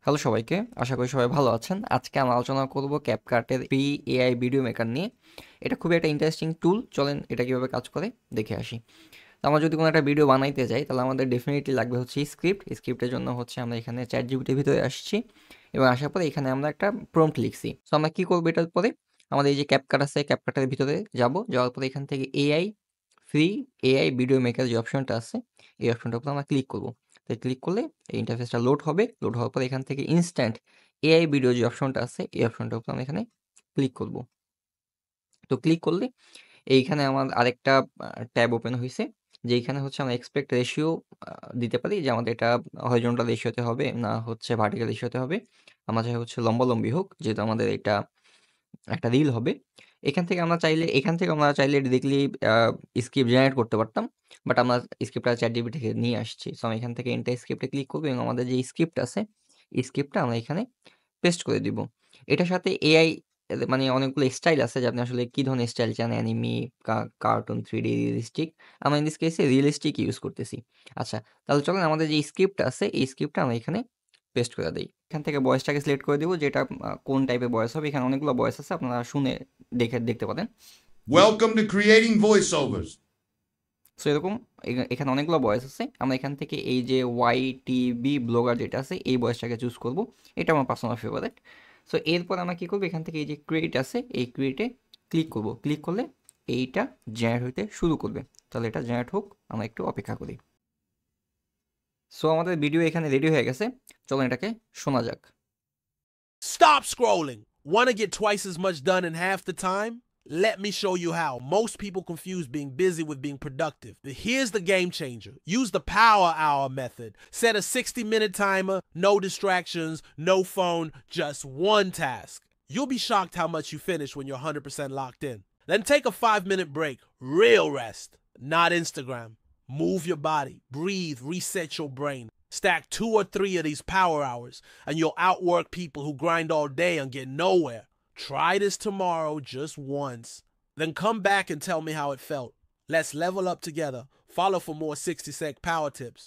Hello সবাইকে, আশা করি সবাই ভালো আছেন। আজকে আমরা আলোচনা করব ক্যাপকাটের ফ্রি এআই ভিডিও মেকার নিয়ে। এটা খুবই একটা ইন্টারেস্টিং টুল। চলেন এটা কিভাবে কাজ করে দেখে আসি। তো আমরা যদি কোনো একটা ভিডিও বানাইতে যাই তাহলে আমাদের ডেফিনেটলি লাগবে হচ্ছে স্ক্রিপ্ট। স্ক্রিপ্টের জন্য হচ্ছে আমরা এখানে চ্যাট জিপিটির ভিতরে আসছি এবং আসার পরে এখানে আমরা একটা প্রম্পট লিখছি। সো আমরা কী করবো এটার পরে, আমাদের এই যে ক্যাপকাট আছে, ক্যাপকাটের ভিতরে যাওয়ার পরে এখান থেকে AI free AI video maker যে অপশনটা আছে, এই অপশনটার উপর আমরা ক্লিক করবো। তো ক্লিক করলে এই ইন্টারফেসটা লোড হবে। লোড হওয়ার পর এখান থেকে ইনস্ট্যান্ট এআই ভিডিও যে অপশনটা আছে, এই অপশনটার উপর আমরা এখানে ক্লিক করব। তো ক্লিক করলে এইখানে আমার আরেকটা ট্যাব ওপেন হইছে, যেইখানে হচ্ছে আমরা এক্সপেক্ট রেশিও দিতে পারি যে আমাদের এটা হরিজন্টাল রেশিওতে হবে না হচ্ছে ভার্টিক্যাল রেশিওতে হবে। আমরা চাই হচ্ছে লম্বালম্বি হোক, যেহেতু আমাদের এটা একটা রিল হবে। এখান থেকে আমরা চাইলে ডিরেক্টলি স্ক্রিপ্ট জেনারেট করতে পারতাম। বাট আমরা স্ক্রিপ্টটা ChatGPT থেকে নিয়ে আসছি। সো আমি এখান থেকে এন্টার স্ক্রিপ্টে ক্লিক করব এবং আমাদের যে স্ক্রিপ্ট আছে, এই স্ক্রিপ্টটা আমরা এখানে পেস্ট করে দিব। এটার সাথে এআই মানে অনেকগুলো স্টাইল আছে যে আপনি আসলে কি ধরনের স্টাইল চান, অ্যানিমে, কার্টুন, 3D, রিয়েলিস্টিক। আমরা ইন দিস কেসে রিয়েলিস্টিক ইউজ করতেছি। আচ্ছা, তাহলে চলেন আমাদের যে স্ক্রিপ্ট আছে, এই স্ক্রিপ্টটা আমরা এখানে পেস্ট করে দেই। এখান থেকে ভয়েসটাকে সিলেক্ট করে দিব, যেটা কোন টাইপের ভয়েস হবে। এখানে অনেকগুলো ভয়েস আছে, আপনারা শুনে দেখতে পারেন। Welcome to creating voiceovers. So এরকম এখানে অনেকগুলো ভয়েস আছে। আমরা এখান থেকে এই যে ওয়াইটিবি ব্লগার যেটা আছে, এই ভয়েসটাকে চুজ করব। এটা আমার পার্সোনাল ফেভারিট। সো এরপর আমরা কী করবো, এখান থেকে এই যে ক্রিয়েট আছে, এই ক্রিয়েটে ক্লিক করব। ক্লিক করলে এইটা জেনারেট হইতে শুরু করবে। তাহলে এটা জেনারেট হোক, আমরা একটু অপেক্ষা করি। সো আমাদের ভিডিও এখানে রেডি হয়ে গেছে। চলুন এটাকে শোনা যাক। Stop scrolling. Want to get twice as much done in half the time? Let me show you how. Most people confuse being busy with being productive. But here's the game changer. Use the power hour method. Set a 60-minute timer, no distractions, no phone, just one task. You'll be shocked how much you finish when you're 100% locked in. Then take a 5-minute break. Real rest, not Instagram. Move your body, breathe, reset your brain. Stack 2 or 3 of these power hours, and you'll outwork people who grind all day and get nowhere. Try this tomorrow just once. Then come back and tell me how it felt. Let's level up together. Follow for more 60-sec power tips.